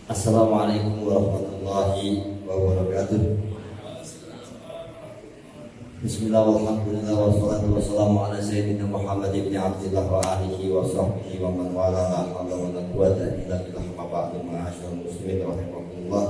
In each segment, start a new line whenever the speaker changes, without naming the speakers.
Assalamualaikum warahmatullahi wabarakatuh. Bismillah walhamdulillah wassalatu wassalamu ala sayyidina Muhammad ibn Abdillah wa alihi wa sahbihi wa man wala la hawla wa la quwwata illa billah ma ba'du ma'asyiral muslimin rahimakumullah.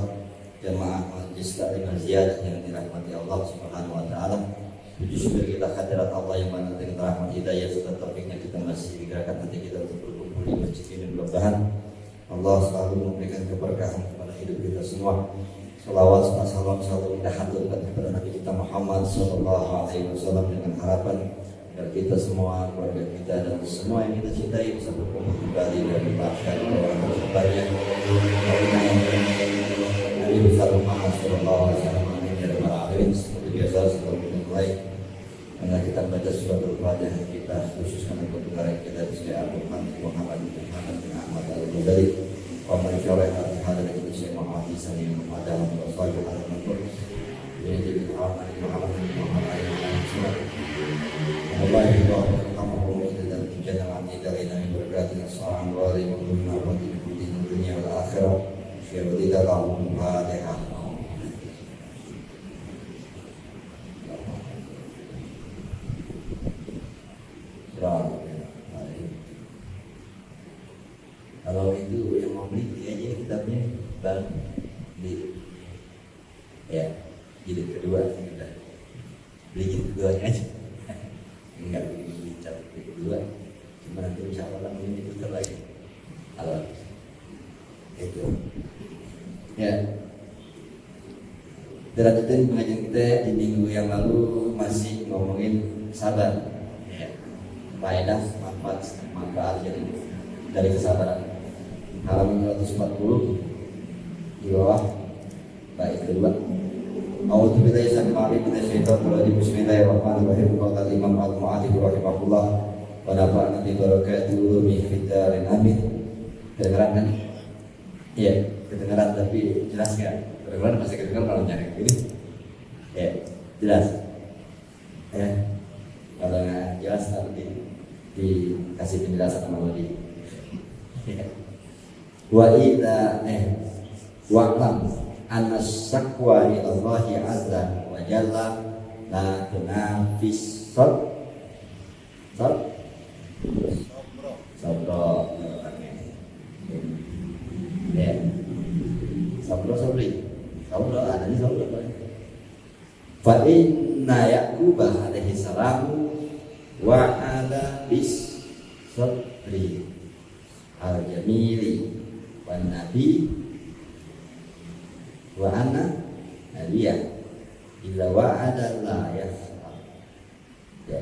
Jamaah majlis taklim ziyadah yang dirahmati Allah Subhanahu wa taala. Puji syukur kita hadirat Allah yang mana dengan rahmat hidayah serta taufiknya kita masih digerakkan hati kita untuk berkumpul di masjid ini. Mudah-mudahan Allah selalu memberikan keberkahan kepada hidup kita semua. Salawat serta salam selalu kita haturkan kepada Nabi kita Muhammad Sallallahu Alaihi Wasallam dengan harapan agar kita semua, keluarga kita dan semua yang kita cintai bisa berkumpul kembali dan bahkan orang terbanyak Nabi besar Muhammad Sallallahu Alaihi Wasallam. Amin. Seperti biasa sebelum kita mulai, karena kita baca surat Al-Fatihah, kita khususkan untuk negara kita Bismillah Al-Quran Muhammad bin Ahmad Al-Mudali wa man syarah al-hadar itu Syekh Muhammad Isa yang memadam wa salih al-Quran ini jadi Muhammad Muhammad Allah ya kamu komunikasi dan jangan dari Nabi berkata salam wa rahmatullahi di dunia dan akhirat ya tidak kamu Fatihah. Kalau itu yang mau beli aja kitabnya bang di ya jilid kedua kita beli jilid kedua aja enggak beli jilid kedua cuma nanti insya Allah ini putar lagi kalau itu ya lanjutin pengajian kita di minggu yang lalu masih ngomongin sabar ya faedah manfaat jadi dari kesabaran halaman 140 di bawah bait kedua. A'udzu billahi samil minasyaitonir rajim. Bismillahirrahmanirrahim. Qala Imam Al-Mu'adzib rahimahullah wa nafa'ana bi barakatihi min fitarin amin. Kedengaran kan? Iya, kedengaran tapi jelas enggak? Kedengaran masih kedengaran kalau nyari gini. Ya, jelas. Ya. Kalau nggak jelas nanti dikasih penjelasan sama lagi. Wa idza wa'lam anna syakwa ila Allah azza wa jalla la tunafis sabra ya sabra ada di sabra fa inna Yaqub alaihi salam wa ala bis sabri al-jamili wan nabi wa ana nabiya illa wa'ada la yaf'al ya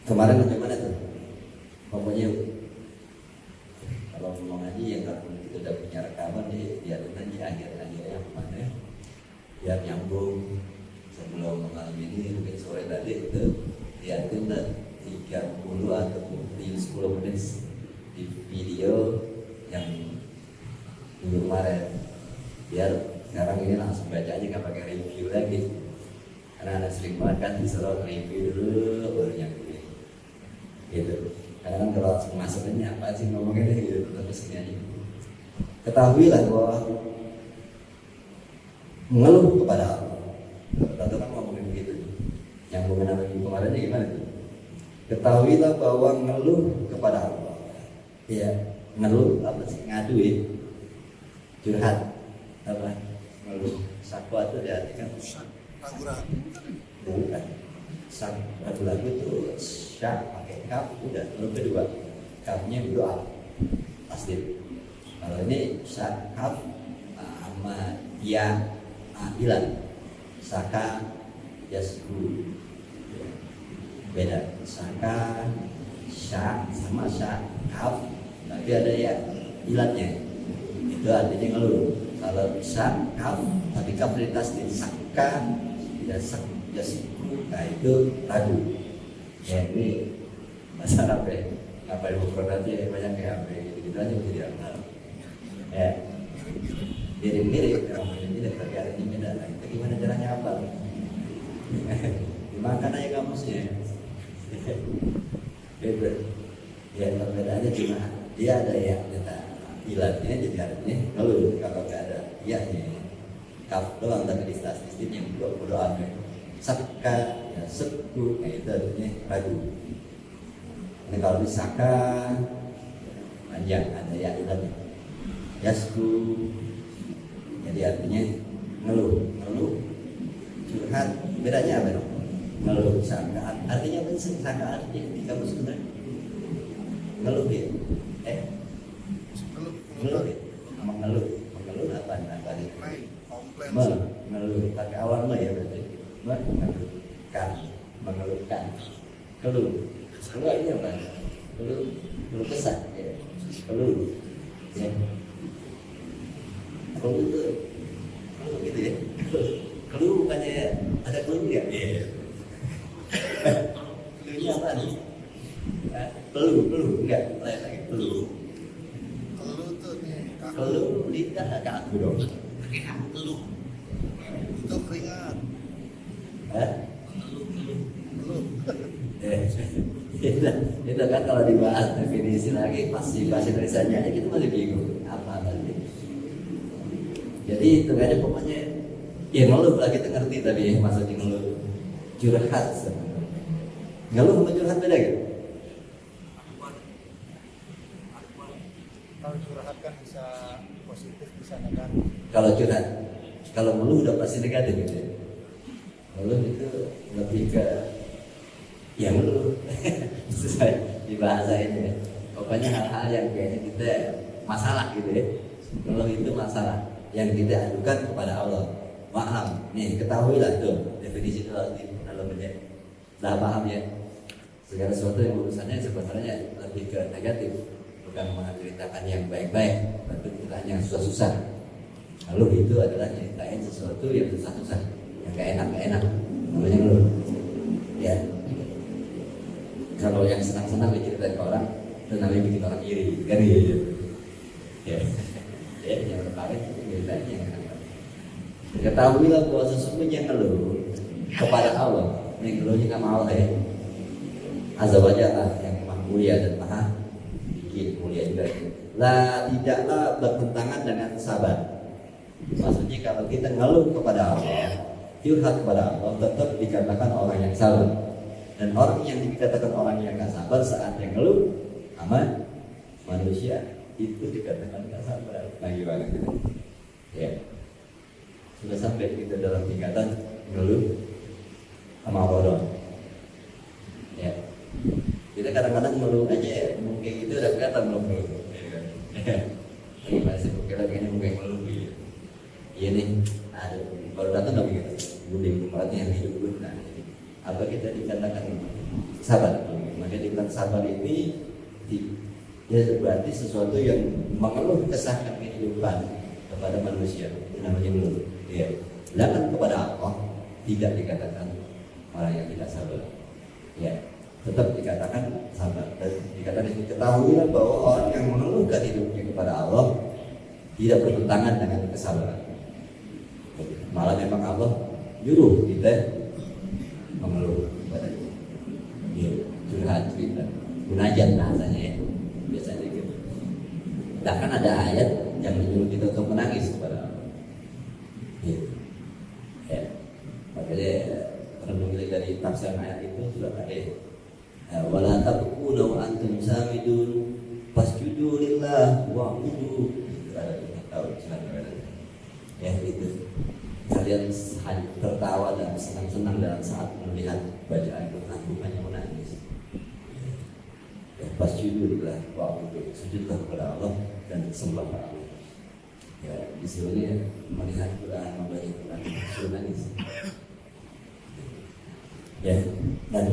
kemarin bagaimana tuh pokoknya kalau mau ngaji yang kalau kita udah punya rekaman ya nanti akhir-akhirnya mana ya biar nyambung sebelum malam ini mungkin sore tadi itu lihatin 30 atau 10 menit di video yang minggu kemarin biar sekarang ini langsung baca aja nggak pakai review lagi karena anak sering banget kan disuruh review dulu baru nyampe gitu karena kan kalau langsung masuk ini apa sih ngomongnya gitu terus ini aja ketahuilah bahwa mengeluh kepada Allah rata-rata ngomongin begitu nyambungin sama minggu kemarinnya gimana tuh ketahuilah bahwa ngeluh kepada Allah ya ngeluh apa sih ngadu ya curhat apa ngeluh sakwa itu diartikan bukan sak lagu itu syak pakai kaf udah huruf kedua kafnya doa pasti kalau ini syak kaf sama ya hilang saka yasku beda saka syak sama syak kaf tapi ada ya ilatnya itu artinya ngeluh kalau syak kaf tapi kaf ditasdid saka yasak yasku nah itu ragu ya ini bahasa Arab ya apa yang berarti banyak kayak apa gitu aja menjadi akal ya mirip-mirip mirip tapi ada di beda itu gimana caranya apa dimakan aja kamusnya beda Ya perbedaannya cuma dia ada ya kata ilatnya jadi artinya kalau nggak ada ya kaf doang tapi di statistiknya berdoa saka ya seku itu artinya ragu. Ini kalau di saka panjang ada ya ilatnya yasku jadi artinya ngeluh curhat bedanya apa dong? Ngeluh saka artinya apa sih saka artinya di kamus sebenarnya ngeluh ya ngeluh ya mengeluh apa nih mengeluh pakai awal ya berarti mengeluhkan keluh ini apa keluh kesah ya keluh ya keluh itu gitu ya keluh bukannya ada keluh ya keluhnya apa nih keluh enggak lain lagi keluh
tuh nih
keluh lidah agak aku dong
keluh itu keringat keluh
itu kan kalau dibahas definisi lagi pasti bahasa Indonesianya kita masih bingung apa tadi. Jadi itu aja pokoknya ya ngeluh lah kita ngerti tadi maksudnya ngeluh curhat ngeluh sama curhat beda gitu.
Kalau curhat kan bisa positif bisa negatif.
Kalau curhat kalau ngeluh udah pasti negatif gitu ya. Ngeluh itu lebih ke ya ngeluh sesuai di bahasa ini ya. Pokoknya hal-hal yang kayaknya kita masalah gitu ya. Ngeluh itu masalah yang kita adukan kepada Allah. Paham? Nih ketahuilah tuh definisi itu harus dipahami. Dah paham ya? Segala sesuatu yang urusannya sebenarnya lebih ke negatif, bukan menceritakan yang baik-baik, tapi ceritakan yang susah-susah. Lalu itu adalah ceritain sesuatu yang susah-susah, yang gak enak, namanya ngeluh. Ya. Kalau yang senang-senang diceritain ke orang, itu namanya bikin orang iri, kan gitu. Ya. Ya, yang tertarik itu ceritanya yang enak. Ketahuilah bahwa sesungguhnya ngeluh kepada Allah, ini ngeluhnya sama Allah ya. Azza wa Jalla yang maha mulia dan maha bikin mulia juga. Tidaklah bertentangan dengan sabar. Maksudnya kalau kita ngeluh kepada Allah, curhat kepada Allah, tetap dikatakan orang yang sabar. Dan orang yang dikatakan orang yang gak sabar saat yang ngeluh sama manusia itu dikatakan gak sabar. Nah gimana gitu? Ya. Sudah sampai kita dalam tingkatan ngeluh sama Allah. Ya. Kita kadang-kadang ngeluh aja ya, mungkin itu udah kelihatan belum ngeluh. Lagi masih mungkin lagi ini mungkin ngeluh gitu. Iya nih, baru datang dong gitu. Buding kemarin yang hidup dulu. Nah, apa kita dikatakan sabar? Maka dikatakan sabar ini ya berarti sesuatu yang mengeluh kesahkan kehidupan kepada manusia. Itu namanya ngeluh. Ya, sedangkan kepada Allah tidak dikatakan orang yang tidak sabar. Ya, tetap dikatakan sabar. Dan dikatakan diketahuilah bahwa orang yang mengeluhkan hidupnya kepada Allah tidak bertentangan dengan kesabaran. Malah memang Allah nyuruh kita mengeluh kepadanya. Ya, curhat kita, munajat bahasanya ya, biasanya gitu. Bahkan ada ayat yang menyuruh kita untuk menangis kepada Allah. Ya, makanya renungi dari tafsir ayat itu sudah ada. Wala tabkuna wa antum samidun fasjudu lillah wa'budu. Ya itu. Kalian tertawa dan senang-senang dalam saat melihat bacaan Quran, bukannya menangis. Ya, fasjudu lillah wa'budu. Sujudlah kepada Allah dan sembah kepada Allah. Ya, disuruhnya melihat Quran, membaca Quran, suruh nangis. Ya, dan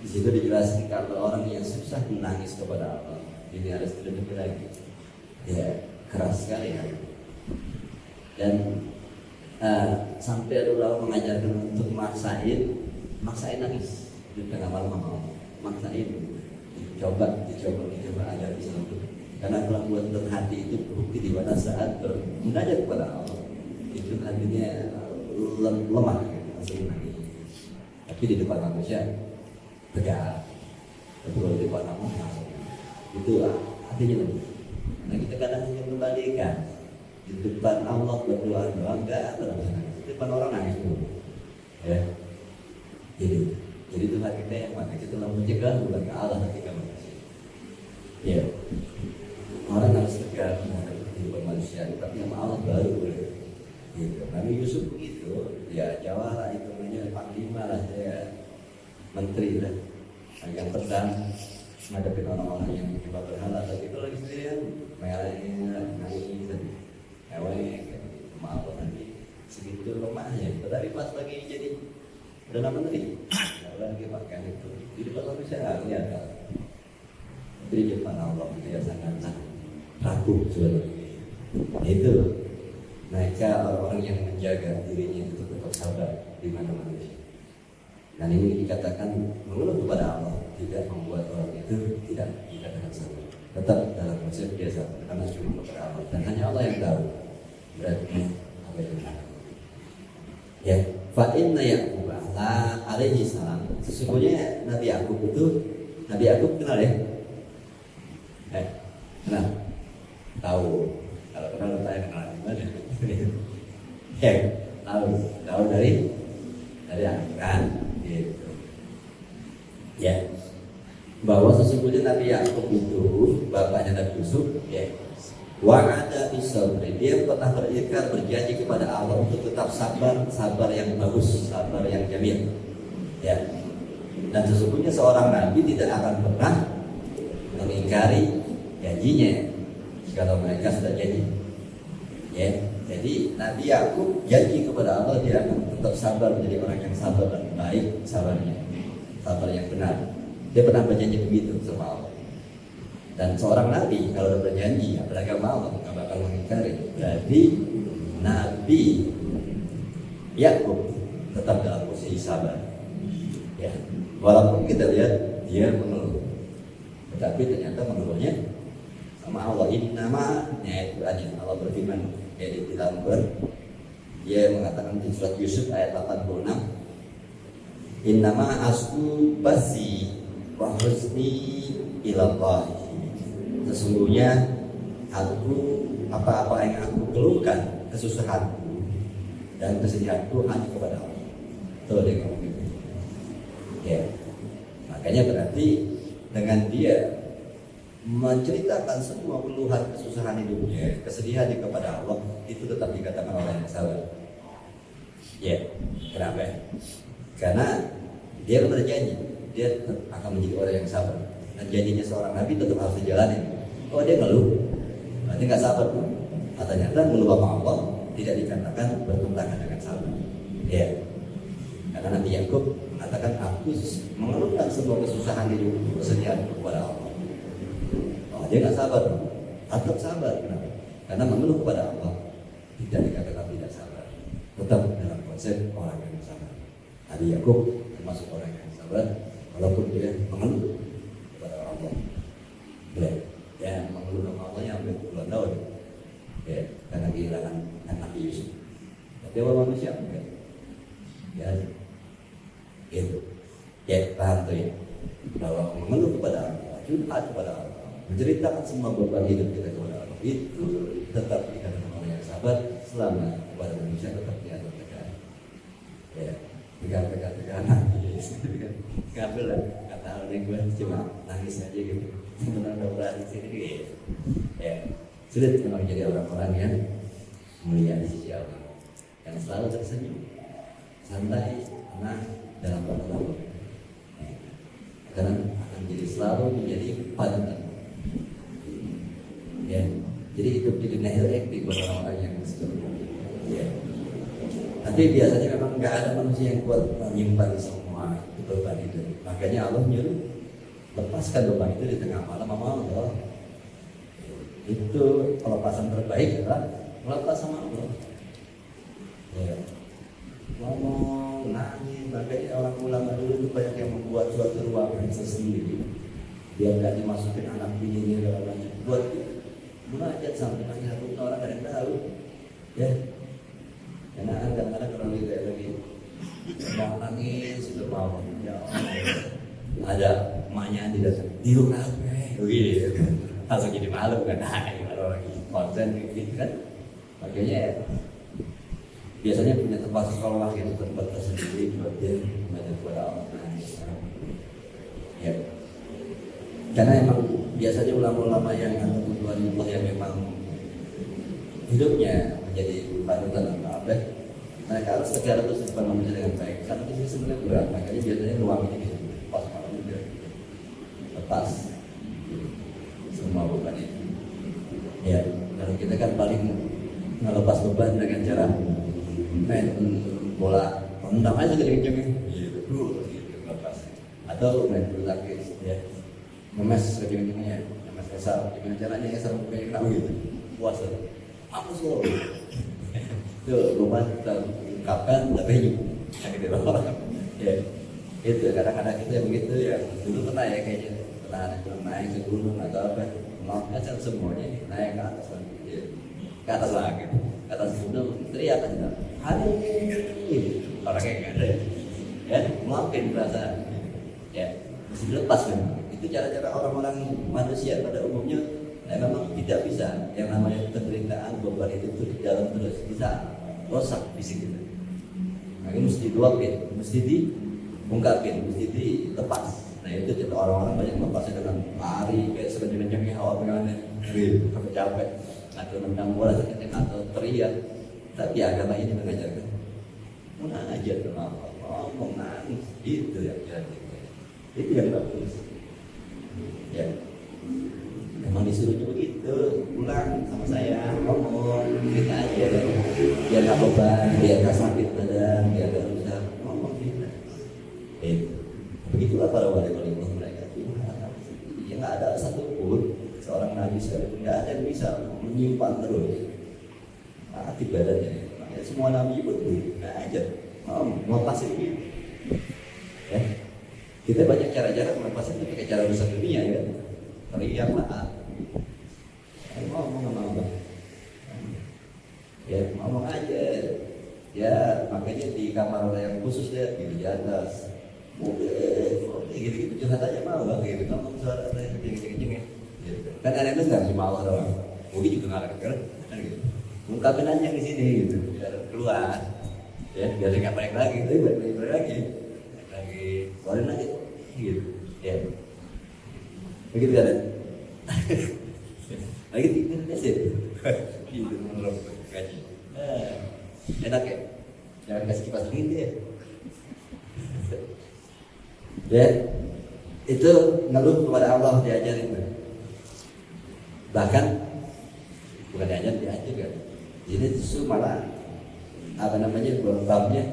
di situ dijelaskan kalau orang yang susah menangis kepada Allah, ini harus lebih lagi. Ya, keras sekali ya. Dan sampai Allah mengajarkan untuk maksain nangis di tengah malam mau maksain, dicoba agar bisa untuk. Karena kelembutan dan hati itu bukti di mana saat bermunajat kepada Allah itu hatinya lemah, langsung nangis. Tapi di depan manusia tegak, betul di depan Allah langsung. Itu artinya. Nah kita kadang ingin kembalikan di depan Allah berdoa enggak terus di depan orang nangis dulu. Ya. Jadi Tuhan kita yang mana kita telah mencegah bukan ke Allah ketika makasih. Ya. Orang harus tegak kehidupan manusia, tapi sama Allah baru boleh. Gitu. Nabi Yusuf begitu, ya jawara itu namanya panglima lah, ya menteri lah, yang pedang menghadapi orang-orang yang menyembah berhala. Tapi kalau lagi sendirian, nangis tadi, maaf nanti segitu lemahnya. Tetapi pas lagi jadi perdana menteri, lagi pakaian itu, di depan manusia nggak kelihatan. Di depan Allah dia sangat rapuh sebenarnya. Itu mereka orang-orang yang menjaga dirinya untuk tetap sabar di mana manusia. Dan ini dikatakan mengeluh kepada Allah tidak membuat orang itu tidak dikatakan sabar. Tetap dalam konsep dia sabar karena cuma kepada Allah dan hanya Allah yang tahu berarti apa yang benar. Ya, fa inna Yaqub alaihi salam, sesungguhnya Nabi Yaqub itu, Nabi Yaqub kenal ya? Kenal? Tahu. Kalau kenal saya kenal di mana? Ya, tahu dari Al-Quran gitu. Ya, bahwa sesungguhnya Nabi Yaqub itu bapaknya Nabi Yusuf, ya, wa'ada bisabri, dia pernah berikrar berjanji kepada Allah untuk tetap sabar yang bagus, sabar yang jamil. Ya, dan sesungguhnya seorang nabi tidak akan pernah mengingkari janjinya kalau mereka sudah janji. Ya, jadi Nabi Yaqub janji kepada Allah dia akan tetap sabar menjadi orang yang sabar dan baik sabarnya, sabar yang benar. Dia pernah berjanji begitu sama Allah. Dan seorang nabi kalau sudah berjanji apalagi sama Allah nggak bakal mengingkari. Berarti Nabi Yaqub tetap dalam posisi sabar. Ya, walaupun kita lihat dia mengeluh, tetapi ternyata mengeluhnya sama Allah. Ini nama ayat Quran Allah berfirman di dalam Quran, dia mengatakan di surat Yusuf ayat 86, innama asku basi wa husni ilallah, sesungguhnya aku apa-apa yang aku keluhkan, kesusahanku dan kesedihanku hanya kepada Allah. Tuh dia ngomong gitu. Ya, makanya berarti dengan dia menceritakan semua keluhan kesusahan hidupnya, kesedihannya kepada Allah, itu tetap dikatakan orang yang sabar. Ya, kenapa? Karena dia berjanji dia akan menjadi orang yang sabar, dan janjinya seorang nabi tetap harus dijalani. Oh dia ngeluh, berarti nggak sabar tuh. Ternyata ngeluh sama Allah tidak dikatakan bertentangan dengan sabar. Ya, karena Nabi Yaqub mengatakan aku mengeluhkan semua kesusahan hidupku, kesedihan kepada Allah. Dia nggak sabar, tetap sabar. Kenapa? Karena mengeluh kepada Allah tidak dikatakan tidak sabar, tetap dalam konsep orang yang sabar. Nabi Yaqub termasuk orang yang sabar, walaupun dia mengeluh kepada Allah. Ya, mengeluh kepada Allah yang hampir puluhan tahun. Ya, karena kehilangan Nabi Yusuf. Tapi orang manusia enggak. Ya, gitu. Ya, paham tuh ya. Bahwa mengeluh kepada Allah, curhat kepada Allah, menceritakan semua beban hidup kita kepada Allah, itu tetap dikatakan orang yang sabar selama kepada manusia tetap diatur tekan. Ya, tekan ngambil lah kata orang gue cuma nangis aja gitu. Sebenarnya udah berani sini gitu. Ya, sulit memang jadi orang-orang yang mulia di sisi Allah, yang selalu tersenyum, santai, tenang dalam pertemuan. Karena akan jadi selalu menjadi panutan. Ya, jadi hidup di dunia ini buat orang-orang yang seperti itu. Ya. Tapi biasanya memang nggak ada manusia yang kuat menyimpan semua beban itu. Makanya Allah nyuruh lepaskan beban itu di tengah malam sama Allah. Itu pelepasan terbaik adalah melepas sama Allah. Ya. Ngomong, nangis, makanya orang ulama dulu itu banyak yang membuat suatu ruangan sendiri. Dia nggak dimasukin anak bininya dalam banyak buat munajat sampai nangis satu orang ada yang tahu. Ya, karena kadang-kadang orang itu kayak lagi mau nangis itu mau ya ada emaknya tidak tidur apa Wih, langsung jadi malu kan? Nah, kalau lagi konsen gitu kan, makanya biasanya punya tempat sekolah gitu, tempat tersendiri buat dia belajar kepada Allah. Ya, karena emang biasanya ulama-ulama yang Allah yang memang hidupnya menjadi panutan atau apa, mereka harus segera terus membaca dengan baik. Karena ini sebenarnya berat, makanya biasanya ruang ini pas malam juga lepas semua beban itu. Ya, kalau kita kan paling ngelepas beban dengan cara main bola, tendang aja kenceng-kencengnya, gitu, lepas. Atau main bulu tangkis, ya, ngemes kenceng-kencengnya, ngemes esal, gimana caranya esal kayak kena gitu, puasa, apa sih lo? Itu beban kita ungkapkan tapi gitu loh. Ya, itu kadang-kadang kita begitu ya. Dulu pernah ya kayaknya pernah naik ke gunung atau apa, ngomongnya kan semuanya naik ke atas lagi, ya. Ke atas lagi, ke atas gunung teriak aja, aduh, orangnya nggak ada, ya, maafin perasaan, ya, mesti dilepas memang. Itu cara-cara orang-orang manusia pada umumnya. Nah, memang tidak bisa yang namanya penderitaan beban itu di dalam terus bisa rosak fisik kita. Nah, ini mesti diluapin, mesti diungkapin, mesti dilepas. Nah, itu kita orang-orang banyak melepasnya dengan lari kayak sekencang-kencangnya awal pengennya, sampai capek, atau nendang bola sekencang atau teriak. Tapi agama ini mengajarkan munajat dengan Allah, ngomong nangis, itu yang kita. Itu yang bagus. Ya. Memang disuruh begitu, pulang sama saya, ngomong, kita aja kan, biar nggak beban, biar nggak sakit badan, biar nggak rusak, ngomong kita. Begitulah para wali-wali mereka. Ya nggak ada satupun seorang nabi sekalipun nggak ada yang bisa menyimpan terus hati badannya. Makanya semua nabi pun nggak aja, melepas itu. Ya, kita banyak cara-cara melepasnya pakai cara rusak dunia ya. Teriak lah, ngomong ya, ngomong aja, ya, makanya di kamar yang khusus deh, di atas mobil, gitu-gitu curhat aja mau bang, gitu, ngomong suara saya kenceng-kenceng ya, gitu. Kan ada yang dengar cuma Allah doang, mungkin juga nggak ada kan gitu, ungkapin aja di sini gitu, biar keluar, ya, biar nggak balik lagi, tapi balik lagi, keluarin lagi, gitu, ya. Begitu kan? Lagi tinggal sih. Gitu menurut gaji. Enak ya? Jangan kasih kipas dingin deh. Ya, itu ngeluh kepada Allah diajarin. Bahkan bukan diajar kan. Jadi justru malah apa namanya babnya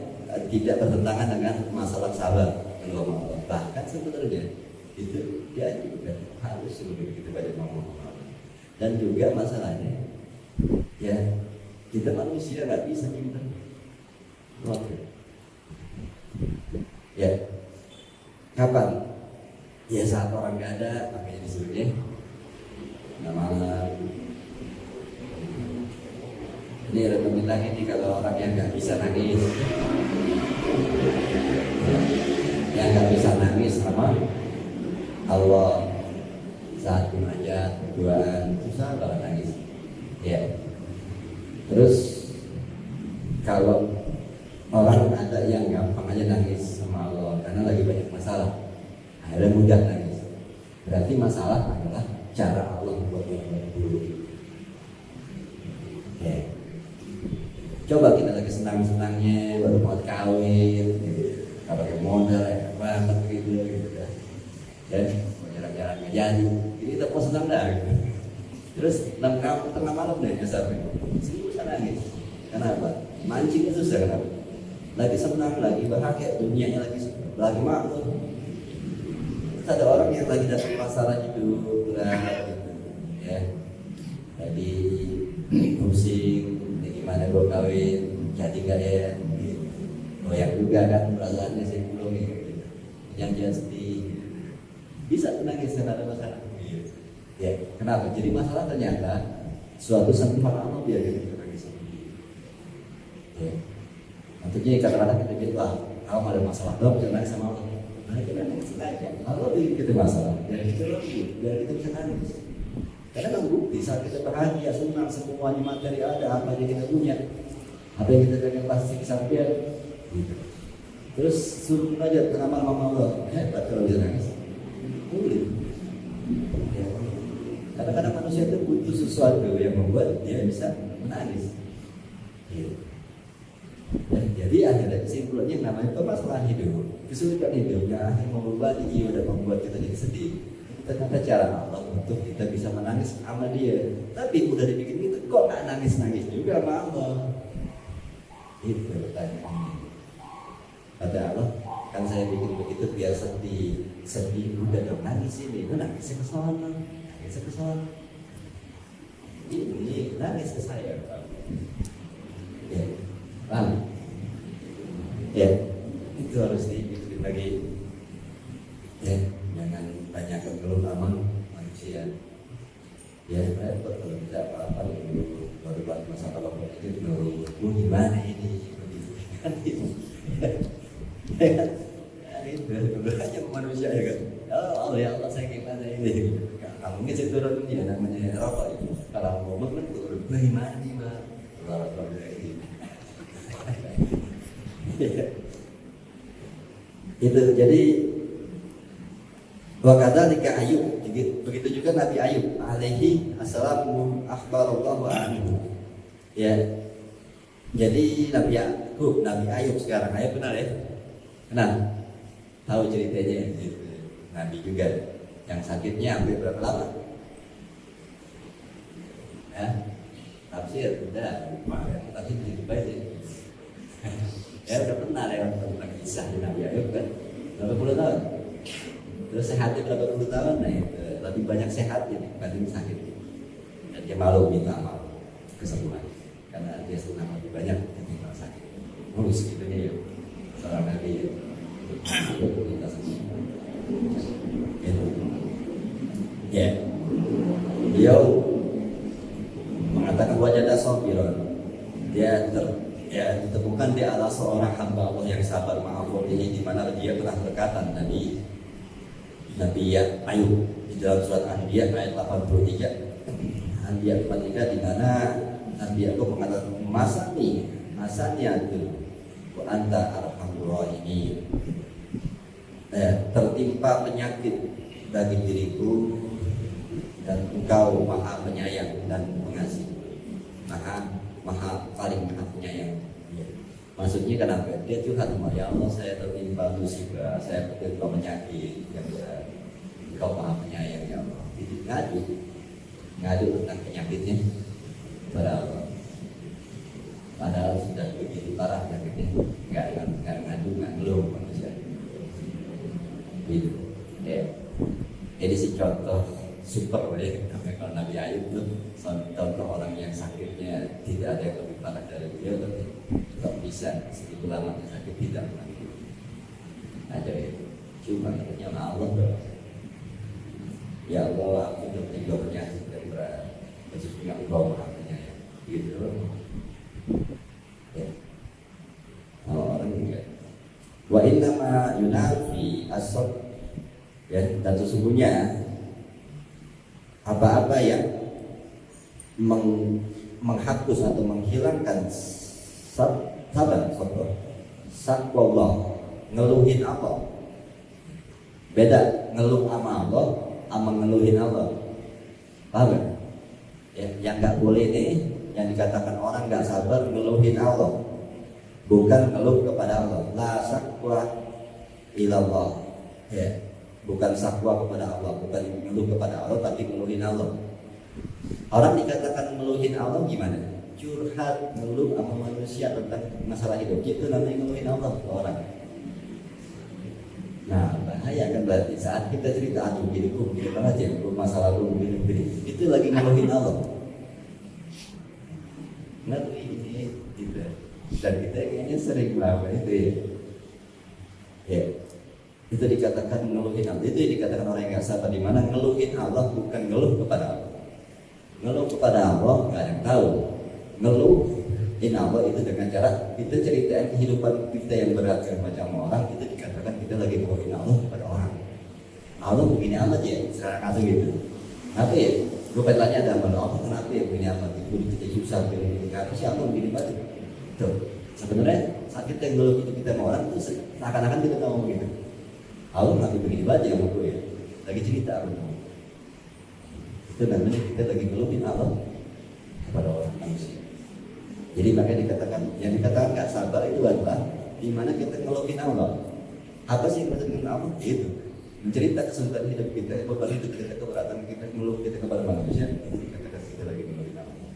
tidak bertentangan dengan masalah sabar. Bahkan sebenarnya itu ya juga harus lebih kita banyak ngomong. Dan juga masalahnya ya kita manusia nggak bisa nyimpen waktu. Ya kapan? Ya saat orang nggak ada, makanya disuruhnya nggak malam. Ini rekomendasi ini kalau orang yang nggak bisa nangis, yang nggak bisa nangis sama Allah saat munajat, berduaan, susah banget nangis. Ya. Terus kalau orang ada yang gampang aja nangis sama Allah karena lagi banyak masalah, akhirnya mudah nangis. Berarti masalah adalah cara Allah buat dulu. Ya. Coba kita lagi senang-senangnya baru mau kawin, nggak pakai modal ya banget gitu. Dan jarang-jarang nggak jadi, ini tak mau senang dah gitu. Terus tengah malam deh nyasar, susah nangis. Kenapa? Mancingnya susah kenapa? Lagi senang, lagi bahagia, dunianya lagi makmur. Terus ada orang yang lagi datang masalah hidup berat gitu, ya. Lagi pusing, gimana gue kawin, jadi nggak ya? Goyang juga kan perasaannya sih belum gitu. Jangan sedih. Bisa nangis karena ada masalah. Ya, kenapa? Jadi masalah ternyata suatu sentuhan Allah biar kita nangis. Ya. Tentunya kadang-kadang kita bilang, wah, kamu ada masalah dong, jangan nangis sama Allah. Nah, kita nangis aja. Kalau kita masalah, jadi kita lembut, biar kita bisa nangis. Karena kan bukti saat kita bahagia, senang, semuanya materi ada, apa yang kita punya, apa yang kita pengen pasti kesampaian, gitu. Terus suruh aja ke amal Allah, hebat kalau dia nangis. Boleh. Ya. Kadang-kadang manusia itu butuh sesuatu yang membuat dia bisa menangis. Gitu. Jadi akhirnya kesimpulannya namanya permasalahan hidup, kesulitan hidupnya akhirnya membebani jiwa dan membuat kita jadi sedih. Ternyata cara Allah untuk kita bisa menangis sama dia. Tapi udah dibikin gitu, kok nggak nangis-nangis juga sama Allah? Itu pertanyaannya. Kata Allah, kan saya bikin begitu biar sedih udah dong nangis ini, itu nangisnya ke sana, nangisnya ke sana. Ini nangis ke saya. Ya, paham? Ya, itu harus dibikin lagi. Ya, jangan banyak keluh sama manusia. Ya, repot kalau bisa apa-apa dulu baru buat masalah apa itu dulu. Gimana ini? Kan itu. Itu hanya manusia ya kan. Oh ya Allah saya gimana ini? Kamu mungkin saya turun dia namanya rokok itu. Kalau ngomong kan turun bagaimana nih Mbak? Rokok ini. Itu jadi wa kadzalika Ayub, begitu juga Nabi Ayub alaihi assalamu akhbarallahu anhu. Ya. Jadi Nabi Ayub sekarang Ayub kenal ya? Kenal? Tahu ceritanya gitu. Nabi juga yang sakitnya hampir berapa lama? Ya. Tafsir udah lupa ya. Tafsir itu baik ya. Ya udah pernah lewat tentang kisah Nabi Ayub kan berapa puluh tahun, terus sehatnya berapa puluh tahun, nah itu lebih banyak sehatnya dibanding sakit, dan dia malu minta maaf kesembuhan karena dia senang lebih banyak ketimbang sakit. Mulus gitunya ya seorang Nabi ya, kita semua itu ya. Beliau mengatakan wajah sabiron, dia ditemukan dia adalah seorang hamba Allah yang sabar ma'afudihi, di mana dia pernah berkata Nabi Ayub di dalam surat Anbiya ayat 83 Anbiya 83 di mana Nabi Ayub mengatakan masanya itu wa anta arhamur rahimin, tertimpa penyakit bagi diriku dan engkau maha penyayang dan pengasih, maha paling maha penyayang. Ya. Maksudnya kenapa? Dia curhat sama ya Allah saya tertimpa musibah, saya tertimpa penyakit yang berat. Engkau maha penyayang ya Allah. Itu ngadu tentang penyakitnya kepada Allah. Padahal sudah begitu parah penyakitnya, nggak ngadu, nggak ngeluh manusia. Gitu. Ya. Ini si contoh super ya, kalau Nabi Ayub itu contoh orang yang sakitnya tidak ada yang lebih parah dari beliau, tapi tetap bisa segitu lama sakit tidak lagi. Ada itu. Cuma katanya Allah dong. Ya Allah, aku tertiga penyakit dan berat. Khususnya Engkau maha penyayang. Gitu. Ya. Orang enggak. Wa innama yunafi as-sabr. Ya, dan sesungguhnya apa-apa yang menghapus atau menghilangkan sabar Allah, ngeluhin Allah. Beda ngeluh sama Allah sama ngeluhin Allah. Paham gak? Ya, yang gak boleh nih, yang dikatakan orang gak sabar ngeluhin Allah, bukan ngeluh kepada Allah. La sakwa ilallah. Ya, bukan sakwa kepada Allah, bukan ngeluh kepada Allah, tapi ngeluhin Allah. Orang dikatakan ngeluhin Allah gimana? Curhat, ngeluh sama manusia tentang masalah hidup, itu namanya ngeluhin Allah ke orang. Nah, bahaya kan berarti saat kita cerita aduh hidupku begini banget ya, masalah lu begini, itu lagi ngeluhin Allah. Ngeluh ini gitu. Dan kita kayaknya sering melakukan itu ya. Ya. Itu dikatakan ngeluhin Allah. Itu yang dikatakan orang yang gak sabar, di mana ngeluhin Allah bukan ngeluh kepada Allah. Ngeluh kepada Allah gak ada yang tahu. Ngeluh In Allah itu dengan cara kita ceritain kehidupan kita yang berat ke macam orang, itu dikatakan kita lagi ngeluhin Allah kepada orang. Allah begini amat ya, sekarang atau gitu. Apa ya? Gue tanya ada mana Allah kenapa ya begini amat? Itu kita susah begini. Kenapa sih Allah begini banget? Tuh, sebenarnya saat kita ngeluh hidup kita sama orang tuh seakan-akan kita ngomong gitu. Allah kenapa begini banget ya sama gue ya? Lagi cerita aku. Itu namanya kita lagi ngeluhin Allah kepada orang manusia. Jadi makanya dikatakan, yang dikatakan gak sabar itu adalah dimana kita ngeluhin Allah. Apa sih yang maksudnya Allah? Itu mencerita kesulitan hidup kita, beban hidup kita, keberatan kita, ngeluh kita kepada manusia. Itu dikatakan kita lagi ngeluhin Allah.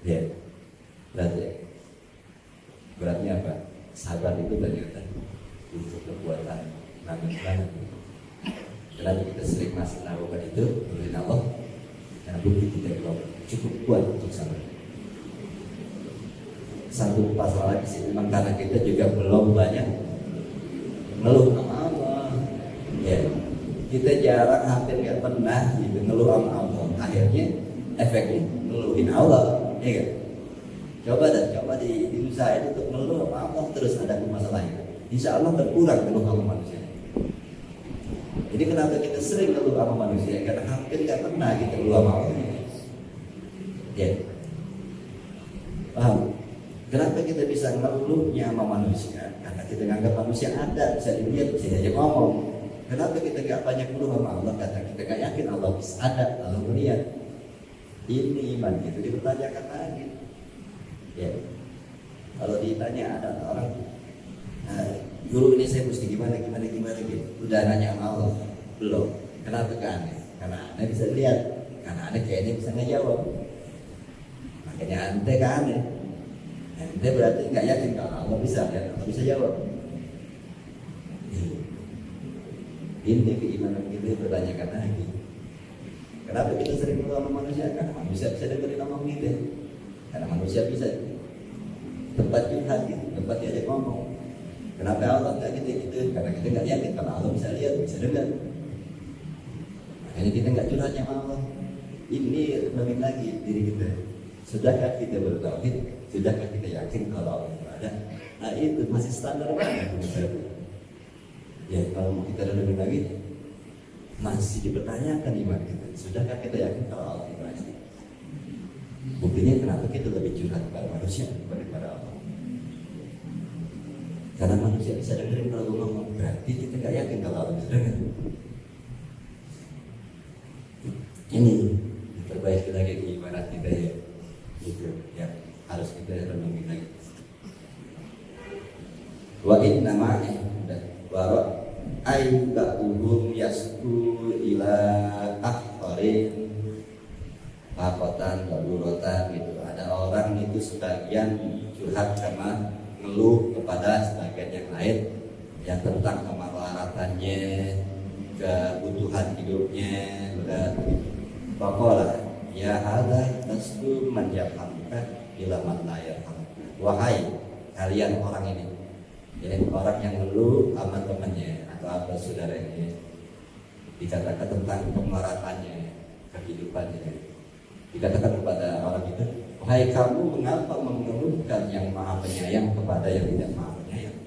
Ya, beratnya apa? Sabar itu ternyata untuk kekuatan banget. Kenapa kita sering masih melakukan itu ngeluhin Allah? Karena bukti kita belum cukup kuat untuk sabar. Satu pasal lagi sih, memang karena kita juga belum banyak ngeluh sama Allah. Ya, kita jarang, hampir nggak pernah gitu ngeluh sama Allah. Akhirnya efeknya ngeluhin Allah, ya kan? Coba diusahain untuk ngeluh sama Allah terus ada masalahnya. Insya Allah berkurang ngeluh sama manusia. Jadi kenapa kita sering ngeluh sama manusia? Karena hampir nggak pernah kita ngeluh sama Allah. Ya, paham? Kenapa kita bisa ngeluhnya sama manusia? Karena kita nganggap manusia ada, bisa dilihat, bisa diajak ngomong. Kenapa kita nggak banyak ngeluh sama Allah? Karena kita nggak yakin Allah bisa ada, Allah melihat. Ini iman gitu dipertanyakan lagi. Ya, kalau ditanya ada orang, guru ini saya mesti gimana gitu. Udah nanya sama Allah, belum. Kenapa kan? Karena Anda bisa lihat, karena Anda kayaknya bisa ngejawab. Makanya Anda kan aneh. Anda berarti nggak yakin kalau Allah bisa dan Allah bisa jawab. Ini keimanan kita bertanyakan lagi. Kenapa kita sering berdoa sama manusia? Karena manusia bisa dengerin ngomong kita. Karena manusia bisa tempat curhat gitu, tempat diajak ngomong. Kenapa Allah nggak gitu? Karena kita nggak yakin kalau Allah bisa lihat, bisa dengar. Makanya kita nggak curhat sama Allah. Ini lebih lagi diri kita. Sudahkah kita bertauhid? Sudahkah kita yakin kalau Allah itu ada? Nah itu masih standar banget. Ya kalau kita lebih lagi masih dipertanyakan iman kita. Sudahkah kita yakin kalau Allah itu ada? Buktinya kenapa kita lebih curhat kepada manusia daripada Allah? Karena manusia bisa dengerin kalau gue ngomong, berarti kita nggak yakin kalau Allah bisa dengar. Ini diperbaiki lagi keimanan kita ya. Itu ya harus kita renungi lagi. Wa inna ma'i wa ay ba'dhum yasku ila akhrin pakotan darurotan gitu. Ada orang itu sebagian curhat karena ngeluh kepada sebagian yang lain yang tentang kemaraharatannya, kebutuhan hidupnya, berat. Pakola ya ada tasdu menjawabkan bila manlayar. Wahai kalian orang ini, jadi orang yang ngeluh sama temannya atau apa saudaranya, dikatakan tentang kemarahannya, kehidupannya, dikatakan kepada orang itu, wahai kamu mengapa mengeluhkan yang maha penyayang kepada yang tidak maha penyayang?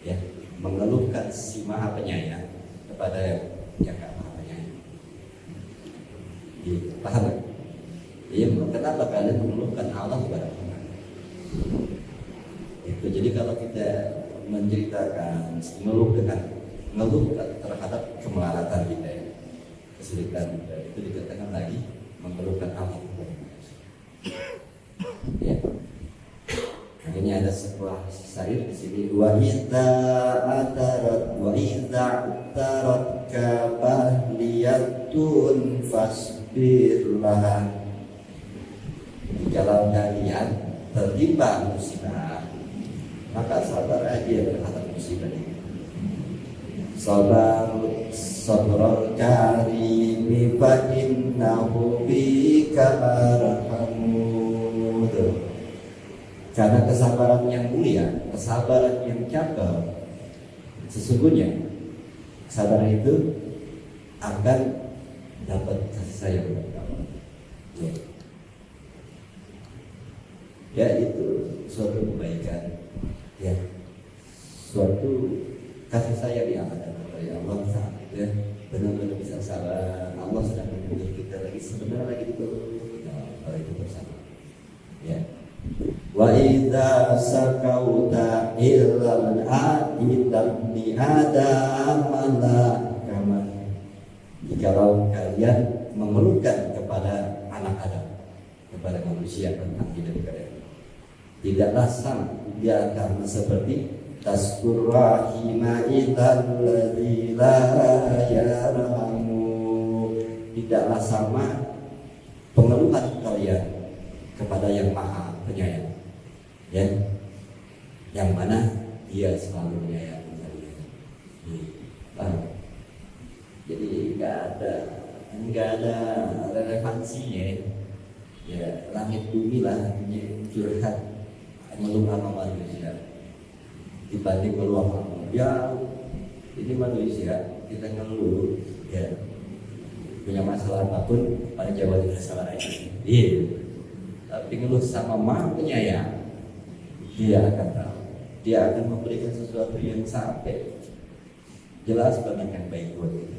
Ya, mengeluhkan si maha penyayang kepada yang tidak maha penyayang. Paham gak? Iya, kenapa kalian mengeluhkan Allah kepada Tuhan? Itu jadi kalau kita menceritakan ngeluh terhadap kemelaratan kita, kesulitan kita, itu dikatakan lagi mengeluhkan Allah kepada manusia. Ya. Makanya ada sebuah syair di sini, wa idza atarat kabahliyatun fasbirlah. Kalau kalian tertimpa musibah, maka sabar aja terhadap musibah ini. Sabrul karimi fa innahu bika arhamud. Karena kesabaran yang mulia, kesabaran yang cakep, sesungguhnya kesabaran itu akan dapat kasih sayang dari Allah. Ya. ya itu suatu kebaikan, ya suatu kasih sayang yang ada dari Allah saat itu ya, benar-benar bisa sabar. Allah sedang menunggu kita lagi sebentar lagi itu kalau itu bersama, ya. Wa idza sakauta ilal ibni adam kama, jikalau kalian mengeluhkan kepada anak Adam, kepada manusia tentang hidup kalian, tidaklah sama dia akan seperti taskur rahima idzal ladzi la yarhamu, tidaklah sama pengeluhan kalian kepada yang maha penyayang, ya, yang mana dia selalu menyayangi kalian. Jadi nggak ada relevansinya, ya langit bumi lah curhat ngeluh sama manusia dibanding ngeluh sama ya ini manusia kita ngeluh ya punya masalah apapun pada Jawa tidak salah aja, iya. Tapi ngeluh sama Maha Penyayang, dia akan tahu, dia akan memberikan sesuatu yang sampai jelas banget yang baik buat kita.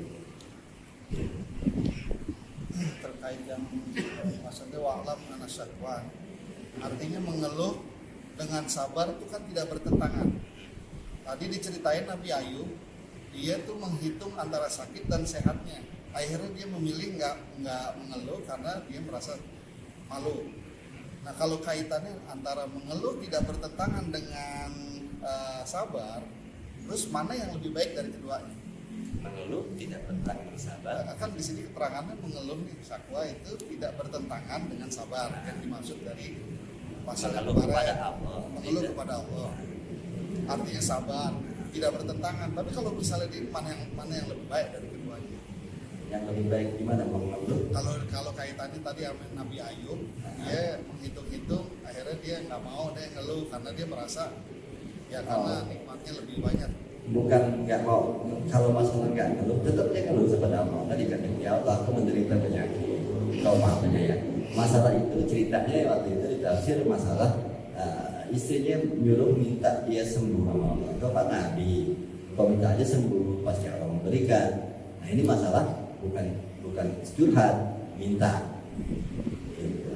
Terkait yang maksudnya wa'lam anasyakwan, artinya mengeluh dengan sabar itu kan tidak bertentangan. Tadi diceritain Nabi Ayub, dia tuh menghitung antara sakit dan sehatnya. Akhirnya dia memilih nggak mengeluh karena dia merasa malu. Nah kalau kaitannya antara mengeluh tidak bertentangan dengan sabar, terus mana yang lebih baik dari keduanya?
Mengeluh tidak bertentangan dengan sabar.
Kan di sini keterangannya mengeluh nih, sakwa itu tidak bertentangan dengan sabar. Yang dimaksud dari pasal yang kemarin, mengeluh kepada Allah. Artinya sabar, tidak bertentangan. Tapi kalau misalnya di mana yang lebih baik dari keduanya?
Yang lebih baik gimana mengeluh?
Kalau kaitannya tadi sama Nabi Ayub, dia menghitung-hitung, akhirnya dia nggak mau dia ngeluh karena dia merasa ya karena nikmatnya lebih banyak.
Bukan nggak mau, kalau masalah nggak ngeluh, tetap dia ngeluh kepada Allah. Tadi kan ya Allah, aku menderita penyakit, Kau Maha Penyayang. Masalah itu ceritanya waktu itu ditafsir masalah istrinya nyuruh minta dia sembuh sama Allah. Kau Pak Nabi, kau minta aja sembuh, pasti Allah memberikan. Nah ini masalah bukan curhat, minta.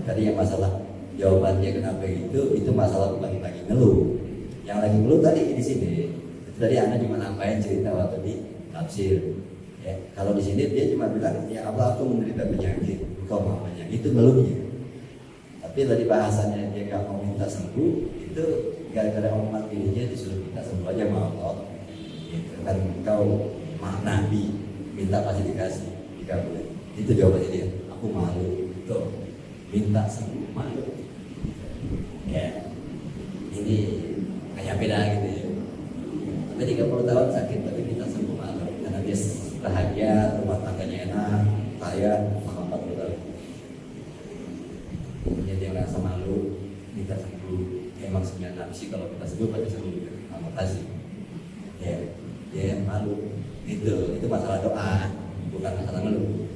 Tadi yang masalah jawabannya kenapa itu masalah bukan lagi ngeluh. Yang lagi ngeluh tadi di sini. Tadi Anda cuma nambahin cerita waktu di tafsir. Ya, kalau di sini dia cuma bilang ya Allah aku menderita penyakit, Engkau Maha Penyayang. Itu ngeluhnya. Tapi tadi bahasanya dia nggak mau minta sembuh, itu gara-gara umat dirinya disuruh minta sembuh aja sama Allah. Gitu. Kan Engkau Maha Nabi, minta pasti dikasih, dikabulin. Itu jawabannya dia. Aku malu, tuh minta sembuh malu. Ya, ini kayak beda gitu ya. Tapi 30 tahun sakit tapi kita sembuh malu karena dia bahagia, rumah tangganya enak, kaya, sama 40 tahun. Kemudian dia merasa malu, minta sembuh. Ya, maksudnya sih kalau kita sembuh pasti sembuh juga. Terima kasih. Ya, dia malu. Itu masalah doa, bukan masalah ngeluh.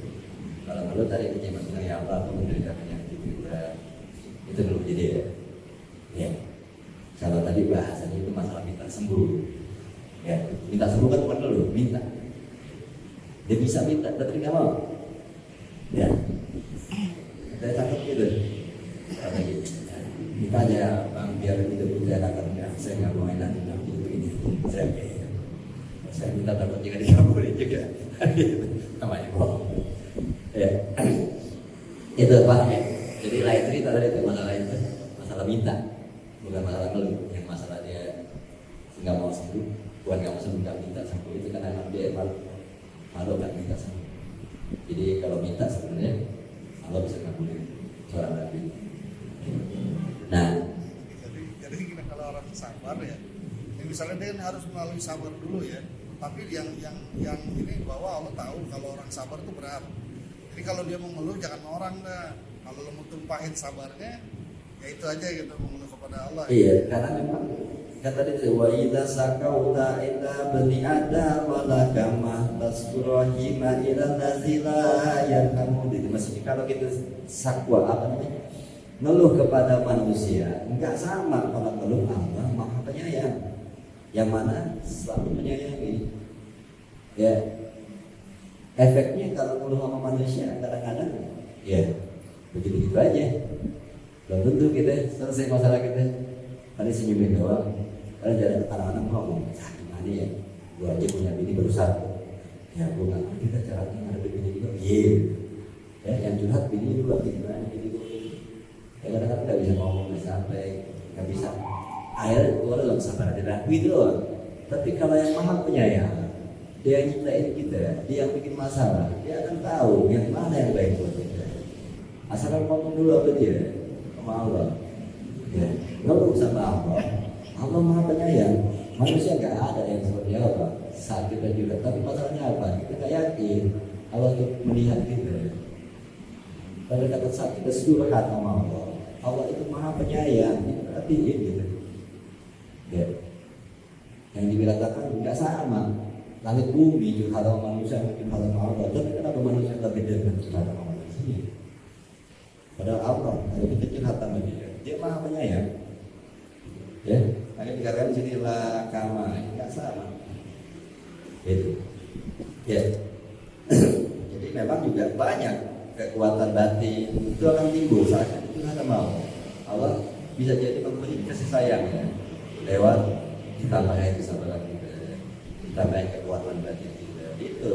Kalau ngeluh tadi dia maksudnya ya Allah aku menderita penyakit juga. Itu ngeluh jadi ya. Kalau tadi bahasanya itu masalah minta sembuh. Ya, minta sembuh kan bukan dulu, minta. Dia bisa minta, tapi nggak mau. Ya, saya takut gitu. Kata gitu. Minta aja, bang, biar hidup saya akan ya, saya nggak mau enak nanti itu ini. Saya minta takut juga dikabulin juga. Namanya bohong. Ya, itu Pak. Ya. Jadi lain cerita tadi itu masalah minta, bukan masalah ngeluh. Yang masalah dia nggak mau sembuh. Bukan kamu sembuh minta sembuh itu karena dia malu kan minta sembuh. Jadi kalau minta sebenarnya Allah bisa kabulin seorang nabi. Nah,
jadi kalau orang sabar ya misalnya dia harus melalui sabar dulu ya. Tapi yang ini bahwa Allah tahu kalau orang sabar itu berat. Jadi kalau dia mau mengeluh jangan orang dah. Kalau lo mau tumpahin sabarnya, ya itu aja gitu mengeluh kepada Allah.
Iya, karena memang kata dia wa idza sakauta ila bani adam wala kama taskurahima ila nazila yang kamu itu maksudnya kalau kita sakwa apa namanya ngeluh kepada manusia nggak sama kalau ngeluh Allah Maha Penyayang, yang mana selalu menyayangi. Ya, efeknya kalau ngeluh sama manusia kadang-kadang ya begitu-begitu aja. Belum tentu kita selesai masalah kita. Tadi senyumin doang. Karena jadi anak-anak ngomong, gimana ya? Gue aja punya bini baru satu. Ya gue nggak ngerti kita caranya ngadepin bini juga. Iya. Ya, yang curhat bini dua gimana bini gue. Ya kadang-kadang nggak bisa ngomong, nggak sampai, nggak bisa. Akhirnya keluar dalam sabar dan itu doang. Tapi kalau yang Maha Penyayang, dia yang nyiptain kita, dia yang bikin masalah, dia akan tahu yang mana yang baik buat kita. Asalkan ngomong dulu apa dia sama Allah. Ya, ngeluh sama Allah. Allah Maha Penyayang. Manusia nggak ada yang seperti Allah. Saat kita juga, tapi masalahnya apa? Kita nggak yakin Allah untuk melihat kita. Pada kata saat kita curhat sama Allah, Allah itu Maha Penyayang. Itu berarti gitu. Ya, yang dikatakan nggak sama. Langit bumi curhat sama manusia, curhat sama Allah. Tapi kenapa manusia nggak beda dengan curhat sama manusia? Padahal Allah, kalau kita curhat sama dia Maha Penyayang. Ya, makanya dikatakan sinilah kama, nggak sama. Itu. Ya. Jadi memang juga banyak kekuatan batin itu akan timbul saat itu ada mau. Allah bisa jadi memberi kasih sayang ya, lewat ditambahnya kesabaran kita, ditambahnya kekuatan batin kita. Itu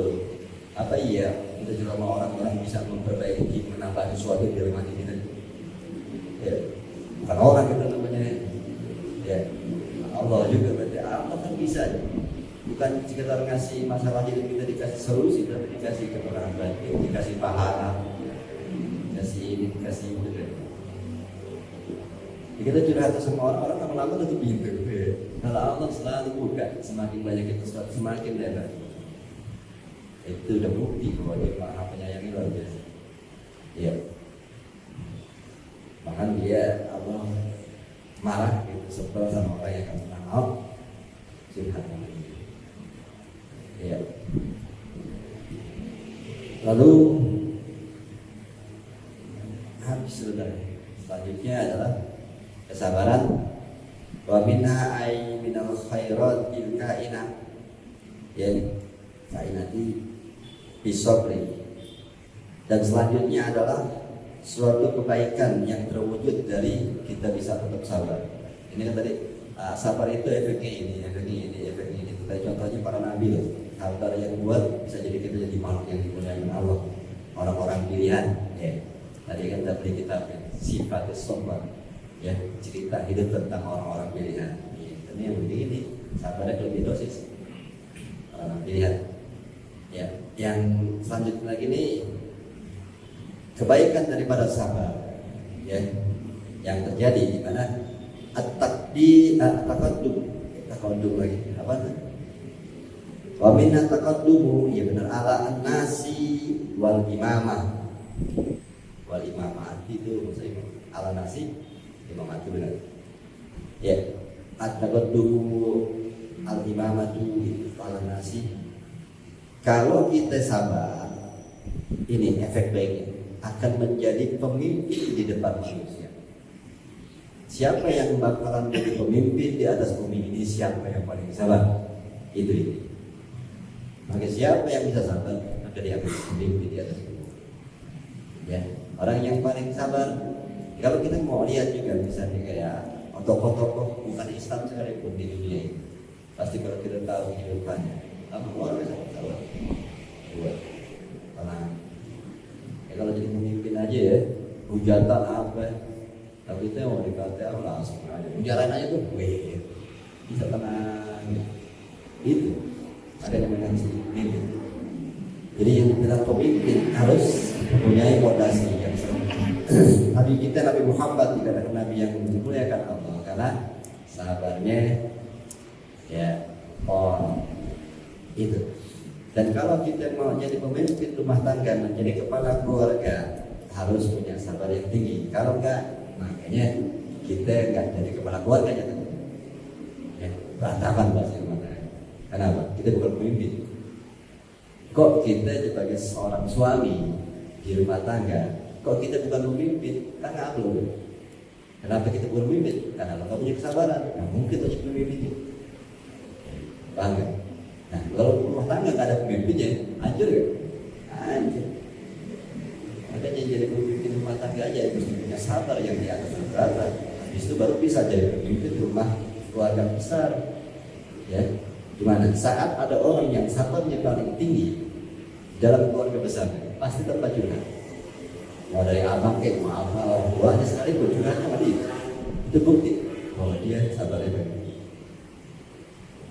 apa iya kita juga mau orang-orang bisa memperbaiki, menambah sesuatu di dalam hati kita. Ya, bukan orang kita namanya. Ya, Allah juga berarti Allah kan bisa. Bukan sekedar ngasih masalah hidup kita dikasih solusi, tapi dikasih keterangan batin, dikasih pahala, dikasih ini, dikasih itu. Jadi kita curhat sama orang-orang lama-lama tuh pintu. Kalau Allah selalu buka, semakin banyak kita sesuatu, semakin lebar. Itu udah bukti bahwa dia Maha Penyayang luar biasa. Iya. Bahkan dia Allah marah gitu, sebel sama orang yang kamu kenal, curhat sama dia. Ya. Lalu habis sudah. Selanjutnya adalah kesabaran. Wa minha ay minal khairat il kainah. Ya, kainati bisabri. Dan selanjutnya adalah suatu kebaikan yang terwujud dari kita bisa tetap sabar. Ini kan tadi sabar itu efeknya ini. Kita contohnya para nabi loh. Sabar yang buat bisa jadi kita jadi makhluk yang dimuliakan Allah, orang-orang pilihan. Ya. Tadi kan kita beli kitab sifat sabar, ya cerita hidup tentang orang-orang pilihan. Ini yang begini, sabarnya lebih dosis orang pilihan. Ya, yang selanjutnya lagi nih kebaikan daripada sabar, ya yang terjadi di mana at-taqaddum lagi apa tuh? Wa min at-taqaddumu ya benar ala an-nasi wal imamah. Wal imamah itu maksudnya ala nasi imamah itu benar. Ya, at-taqaddumu al imamah itu ala nasi. Kalau kita sabar, ini efek baiknya akan menjadi pemimpin di depan manusia. Siapa yang bakalan menjadi pemimpin di atas bumi ini? Siapa yang paling sabar? Itu. Maka siapa yang bisa sabar, maka dia akan pemimpin di atas bumi. Ya, orang yang paling sabar. Kalau kita mau lihat juga misalnya kayak tokoh-tokoh bukan Islam sekalipun di dunia ini, pasti kalau kita tahu kehidupannya, orang bisa sabar. Karena kalau jadi pemimpin aja ya, hujatan apa, tapi itu mau dikata langsung aja, ujaran aja tuh, bisa tenang. Itu ada yang mengenai pemimpin. Jadi yang dibilang pemimpin harus mempunyai fondasi yang Nabi kita Nabi Muhammad tidak ada Nabi yang dimuliakan Allah karena sahabatnya ya itu. Dan kalau kita mau jadi pemimpin rumah tangga, menjadi kepala keluarga, harus punya sabar yang tinggi. Kalau enggak, makanya kita enggak jadi kepala keluarga ya. Berantakan bahasa mana? Kenapa? Kita bukan pemimpin. Kok kita sebagai seorang suami di rumah tangga, kok kita bukan pemimpin? Kan ngablu. Kenapa kita bukan pemimpin? Karena Allah punya kesabaran. Nah, mungkin kita jadi pemimpin itu. Paham gak? Nah, kalau rumah tangga gak ada pemimpinnya, hancur gak? Hancur. Makanya jadi pemimpin rumah tangga aja harus punya sabar yang di atas rata. Habis itu baru bisa jadi pemimpin rumah keluarga besar. Ya, gimana? Saat ada orang yang sabarnya paling tinggi dalam keluarga besar, pasti terpacukan. Mau dari abang kayak mau apa, buahnya sekali pun curhat sama dia. Itu bukti bahwa dia sabarnya baik.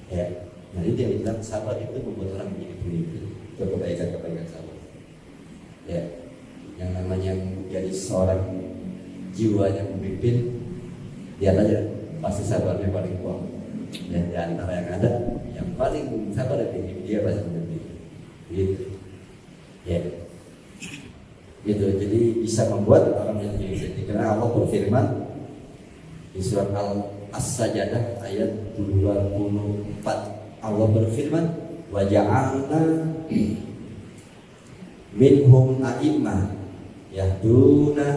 Ya, nah itu yang bilang sabar itu membuat orang menjadi pemimpin. Itu kebaikan sabar. Ya, yang namanya menjadi seorang jiwanya pemimpin, lihat aja pasti sabarnya paling kuat. Dan di antara yang ada, yang paling sabar tinggi dia pasti pemimpin. Gitu. Ya. Gitu, jadi bisa membuat orang menjadi pemimpin. Karena Allah berfirman di surat As-Sajdah ayat 24. Allah berfirman, wa ja'alna minhum a'immah yahduna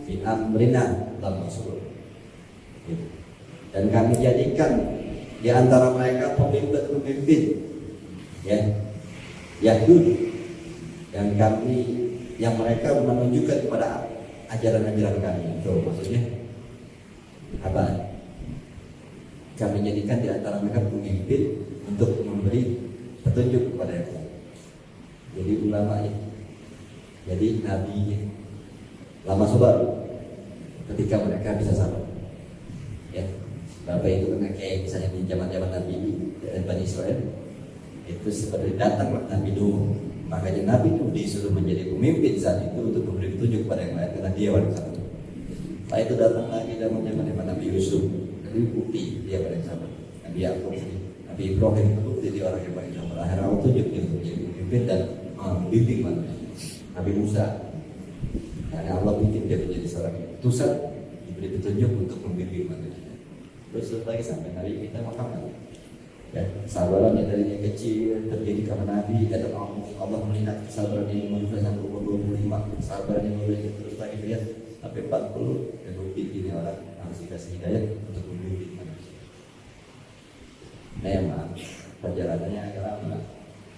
bi amrina lamma surur. Dan kami jadikan di antara mereka pemimpin-pemimpin, ya, yahdun, dan kami yang mereka menunjukkan kepada ajaran-ajaran kami. Itu maksudnya apa? Kami jadikan di antara mereka pemimpin untuk memberi petunjuk kepada yang lain. Jadi ulama ya, jadi nabi lama sabar ketika mereka bisa sabar. Ya, Bapak itu kan kayak misalnya di zaman Nabi Bani Israel itu seperti datanglah Nabi Nuh. Makanya Nabi itu disuruh menjadi pemimpin saat itu untuk memberi petunjuk kepada yang lain karena dia wanita satu. Setelah itu datang lagi zamannya Nabi Yusuf, Nabi bukti dia paling sabar. Nabi Yakub, Nabi Ibrahim itu bukti dia orang yang paling sabar. Akhirnya Allah tunjuk dia untuk menjadi pemimpin dan membimbing manusia. Nabi Musa, karena Allah bikin dia menjadi seorang utusan, diberi petunjuk untuk membimbing manusia. Terus lagi sampai Nabi kita Muhammad. Ya, sabarannya dari yang kecil terjadi karena Nabi dan Allah melihat kesabaran ini manusia sampai umur 25, kesabarannya manusia terus lagi lihat sampai 40 dan bukti ini orang harus dikasih hidayah untuk membimbing manusia. Memang perjalanannya agak lama.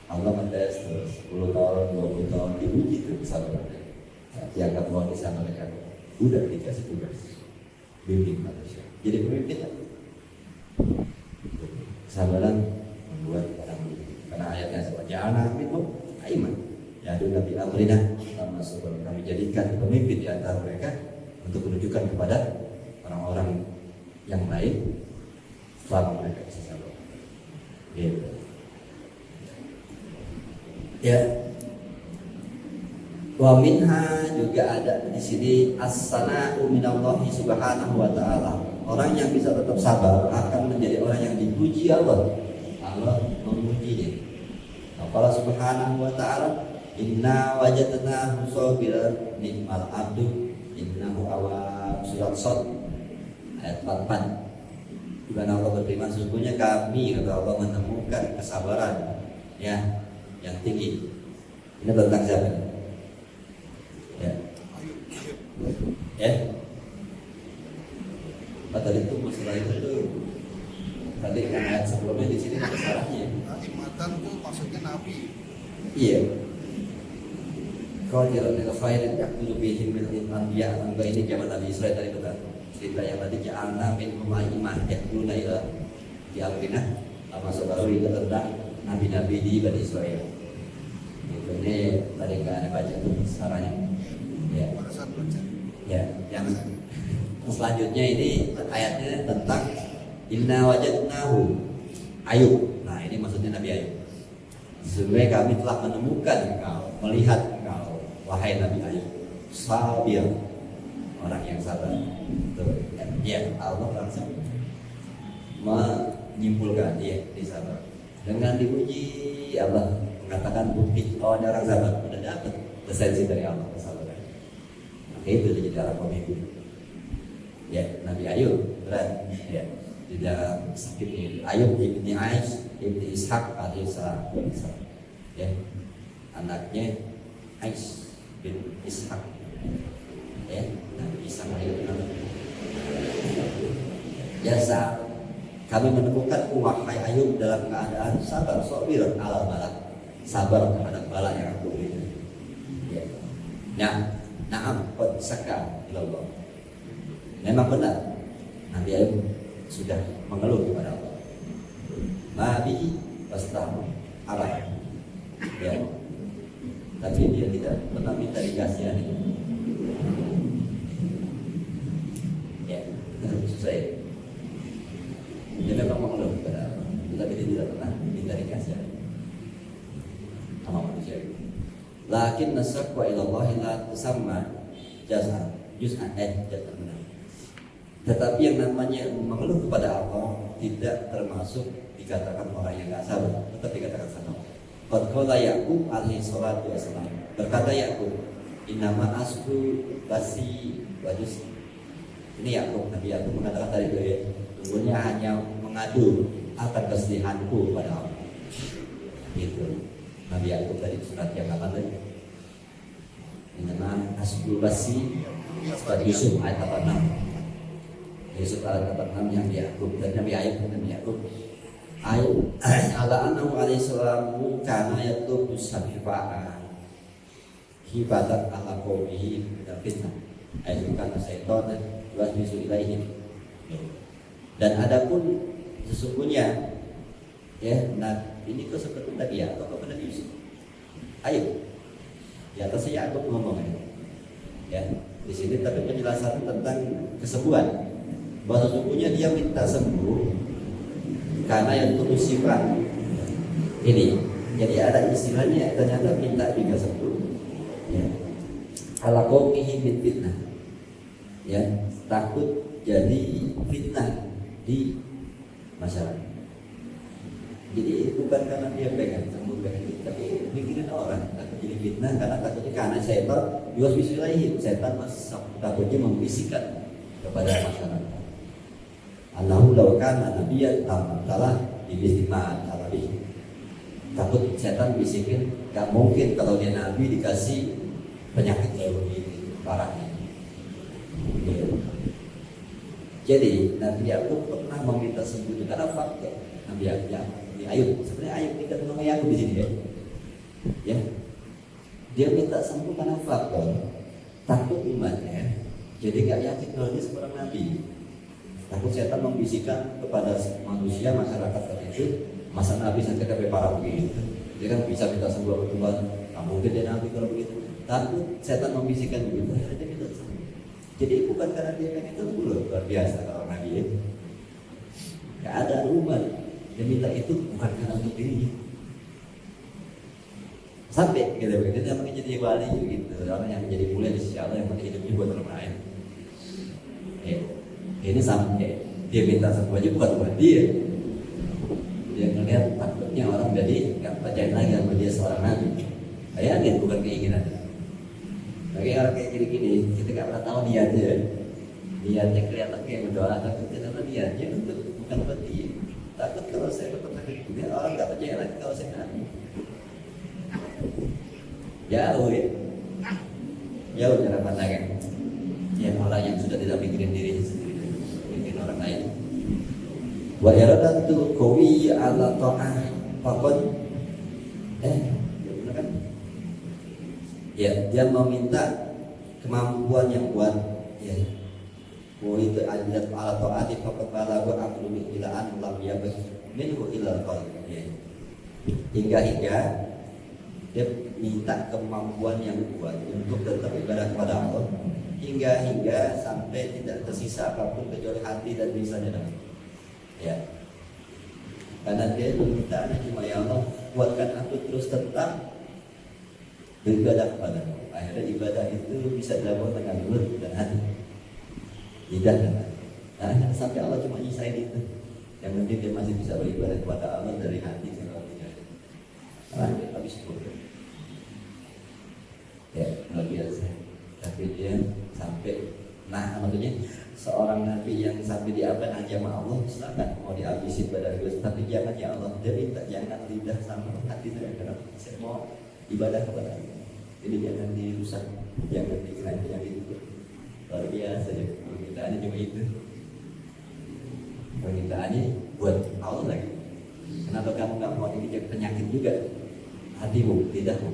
Allah mendes terus 10 tahun, 20 tahun diuji terus kesabarannya. Dianggap mau bisa mereka udah dikasih tugas bimbing manusia. Jadi pemimpin kesabaran membuat orang menjadi, karena ayatnya sebagian minhum aiman ya ada Nabi amrina sama sebelum kami jadikan pemimpin di antara mereka untuk menunjukkan kepada orang-orang yang lain selama mereka bisa sabar. Gitu. Ya. Wa minha juga ada di sini as-sana'u minallahi subhanahu wa ta'ala. Orang yang bisa tetap sabar akan menjadi orang yang dipuji Allah. Allah memujinya. Allah subhanahu wa ta'ala, inna wajadnahu sabiran ni'mal abdu innahu awwab. Surat Shad ayat 48. Di mana Allah berfirman, sesungguhnya kami, kata Allah, menemukan kesabaran ya yang tinggi. Ini tentang siapa? Ya. Tadi itu masalah itu tuh tadi kan ayat sebelumnya di sini ada salahnya.
Imatan tuh maksudnya Nabi.
Iya. Kalau dia ada khairin yaqulu bihim min anbiya, enggak ini zaman Nabi Israel tadi betul. Cerita yang tadi ja'alna min umayyimah yaquluna ila di Al-Qinah masuk baru itu tentang nabi-nabi di Bani Israel. Itu ini tadi nggak ada baca tuh saranya. Ya.
Pada saat baca.
Ya, yang selanjutnya ini ayatnya tentang inna wajadnahu Ayub. Nah, ini maksudnya Nabi Ayub. Sesungguhnya kami telah menemukan engkau, melihat engkau, wahai Nabi Ayub, sabir, orang yang sabar. Tuh, ya, Allah langsung menyimpulkan dia sabar. Dengan dipuji Allah mengatakan bukti oh ada orang sabar, sudah dapat esensi dari Allah kesabaran. Maka itu jadi orang pemimpin. Ya, Nabi Ayub berat ya di dalam sakitnya. Ayub ibni Aish ibni Ishak alaihissalam ya, anaknya Aish bin Ishak ya, Nabi Ishak Ayub Biasa kami menemukan wahai Ayub dalam keadaan sabar, sabir ala bala, sabar terhadap bala yang aku berikan. Ya. Naam qad saka ilallah. Memang benar Nabi Ayub sudah mengeluh kepada Allah. Nabi pastama apa? Ya. Tapi dia tidak pernah minta dikasihani. Ya, selesai. Dia memang mengeluh kepada Allah, tetapi dia tidak pernah minta dikasihani sama manusia. Lakin nasakwa ilallahi la tusamma jaz'an benar. Tetapi yang namanya mengeluh kepada Allah tidak termasuk dikatakan orang yang nggak sabar, tetap dikatakan sabar. Qad qala Yaqub alaihi salatu wassalam. Berkata Yaqub, innama asku basi wajus. Ini Yaqub, Nabi Yaqub mengatakan tadi itu ya, sesungguhnya hanya mengadu akan kesedihanku kepada Allah. Gitu. Nabi Yaqub tadi surat yang kapan tadi? Innama asku basi surat Yusuf ayat 86. Yusuf ayat 86 yang Yaqub dan Nabi Ayub dan Yaqub. Ayub ala annahu alaihi salamu kana yatlubu safifa'a hibatan ala qawmihi dan fitnah. Ayub kana syaitan waswisu ilaihim. Dan adapun sesungguhnya ya, nah ini kok seperti tadi ya atau kepada Yusuf. Ayub di atas Yaqub ngomong ya. Di sini tapi penjelasan tentang kesembuhan, bahwa sesungguhnya dia minta sembuh karena yang tulus sifat ini. Jadi ada istilahnya ternyata minta juga sembuh ya. Ala qaumihi min fitnah ya, takut jadi fitnah di masyarakat. Jadi bukan karena dia pengen sembuh tapi mikirin orang, takut jadi fitnah karena setan yuwaswisu setan takutnya membisikkan kepada masyarakat. Allahu law kana nabiyyan salah ibistimah alabi. Takut setan bisikin, gak mungkin kalau dia nabi dikasih penyakit kayak begini parahnya. Jadi Nabi Yaqub pernah meminta sembuh itu karena faktor Nabi Ayub. Sebenarnya Ayub tidak nama Yaqub di sini ya. Ya, dia minta sembuh karena faktor takut umatnya. Jadi gak yakin kalau dia seorang nabi. Takut setan membisikkan kepada manusia masyarakat itu masa nabi sampai ke parah begitu. Dia kan bisa minta sembuh ke Tuhan. Nah, mungkin dia nabi kalau begitu. Takut setan membisikkan begitu. Akhirnya dia minta sembuh. Jadi bukan karena dia pengen sembuh loh, luar biasa kalau nabi ya. Gak ada umat dia minta itu bukan karena untuk dirinya. Sampai gitu begitu dia makin jadi wali gitu. Orang yang menjadi mulia di sisi Allah yang penting hidupnya buat orang lain. Ini sampai dia minta sembuh aja bukan buat dia. Dia ngelihat takutnya orang jadi nggak percaya lagi sama dia seorang nabi. Bayangin bukan keinginan. Bagi orang kayak gini-gini kita nggak pernah tahu niatnya. Niatnya kelihatan kayak berdoa, takut karena niatnya untuk bukan buat dia. Takut kalau saya berpenyakit dia orang nggak percaya lagi kalau saya nabi. Jauh ya, jauh cara pandangnya. Yang orang yang sudah tidak mikirin dirinya sendiri, mikirin orang lain. Wa iradatu qawi ala ta'ah faqad benar kan? Ya, dia meminta kemampuan yang kuat ya. Wa itu ajat ala ta'ati faqad balagha aqlu ila an lam yabq minhu ila qalb ya. Hingga dia minta kemampuan yang kuat untuk tetap ibadah kepada Allah hingga sampai tidak tersisa apapun kecuali hati dan lisannya. Ya, karena dia meminta cuma ya Allah kuatkan aku terus tetap beribadah kepada-Mu. Akhirnya ibadah itu bisa dilakukan dengan mulut dan hati, lidah dan hati. Nah, sampai Allah cuma nyisain itu. Yang penting dia masih bisa beribadah kepada Allah dari hati sampai lidah. Karena dia habis itu. Ya, luar biasa. Tapi dia sampai, nah maksudnya seorang nabi yang sampai diabad aja sama Allah, silakan mau dihabisin pada Gus, tapi jangan ya Allah, dia minta jangan lidah sama hati saya, karena saya mau ibadah kepada Allah. Jadi jangan dirusak, jangan dikira yang itu. Luar biasa ya, permintaannya cuma itu. permintaannya buat Allah lagi. Kenapa kamu nggak mau ini jadi penyakit juga hatimu, lidahmu?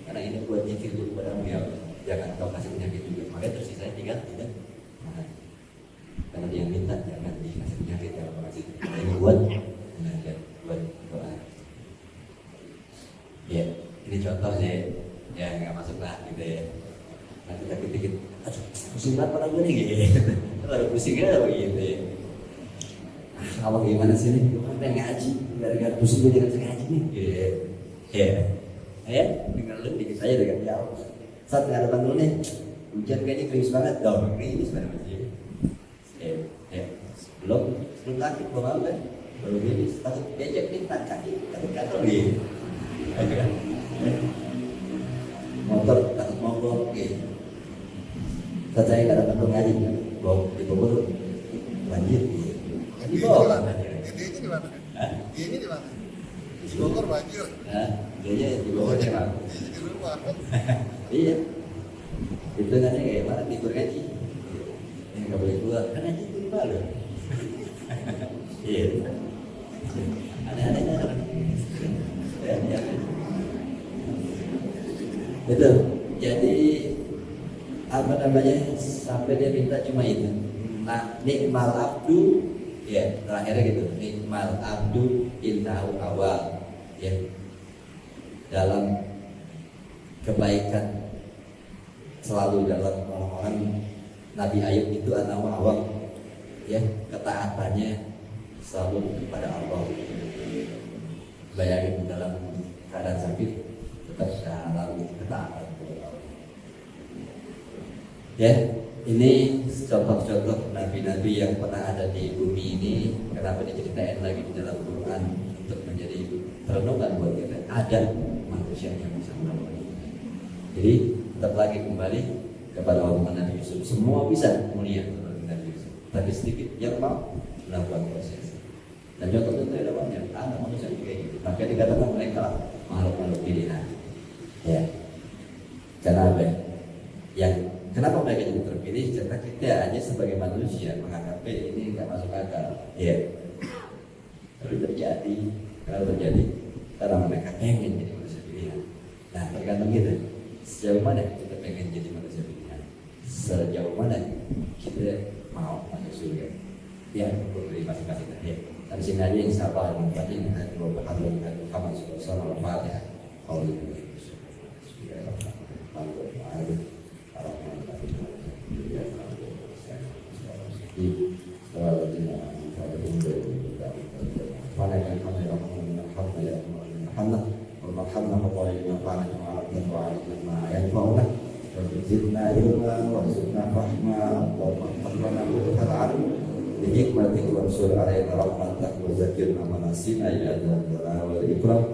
Karena ini buat zikir kepadamu ya Allah. Jangan kau kasih penyakit juga. Makanya tersisa tinggal tidak makan. Karena dia minta jangan dikasih penyakit kalau kasih. Ini buat doa. Ya, ini contoh sih. Ya nggak masuk lah gitu ya. Nanti tapi dikit, aduh pusing banget pada gue nih gitu. Kalau pusing kan begitu ya. Kalau gimana sih nih? Gue pengen ngaji, gara-gara pusing gue jangan ngaji nih. Ya, tinggal lu dikit saja dengan ya Allah. Saat nggak ada bantuan nih, hujan kayaknya krimis banget. Krimis banget masih. Belum kaki, belum apa kan? Belum ini, takut diajak nih, tak kaki, takut gatel gitu. Motor takut mogok gitu. Saat saya nggak ada bantuan ngaji, di Bogor banjir gitu.
Ini di mana? Ini di mana? Di Bogor banjir.
Dia di Bogor ya.
Di rumah.
Iya. Itu nanti kayak mana tidur ngaji. Yang nggak boleh keluar. Kan ngaji itu malu. Iya. Aneh-anehnya orang. Ya. Itu. Jadi apa namanya? Sampai dia minta cuma itu. Nah, nikmal abdu, ya terakhirnya gitu. Nikmal abdu innahu awal. Ya. Dalam kebaikan selalu dalam orang-orang Nabi Ayub itu anahu awal, ya ketaatannya selalu kepada Allah. Bayangin dalam keadaan sakit tetap dalam ketaatan kepada Allah. Ya, ini contoh-contoh nabi-nabi yang pernah ada di bumi ini. Kenapa diceritain lagi di dalam Quran untuk menjadi renungan buat kita? Ada manusia yang bisa melakukan itu. Jadi tetap lagi kembali kepada omongan Nabi Yusuf. Semua bisa mulia seperti Nabi Yusuf, tapi sedikit yang mau melakukan proses. Dan contoh-contoh ada banyak. Ada manusia juga gitu. Maka dikatakan mereka makhluk-makhluk pilihan. Ya, karena apa? Yang kenapa mereka jadi terpilih? Karena kita hanya sebagai manusia menganggapnya ini nggak masuk akal. Ya, tapi terjadi. Kalau terjadi, karena mereka pengen jadi manusia pilihan. Nah, tergantung kita. Sejauh mana kita pengen jadi manusia pilihan? Sejauh mana kita mau masuk surga? Ya, dari masing-masing ya. Dari sini aja insya Allah yang ada beberapa hal yang Muhammad SAW Al-Fatihah. زدنا علما وارزقنا رحمة وارحمنا بالقرآن بحكمتك وانشر علينا رحمتك وذكرنا مناسينا يا ذا الجلال والإكرام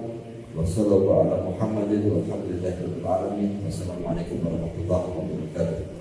وصلى الله على محمد والحمد لله رب العالمين والسلام عليكم ورحمة الله وبركاته.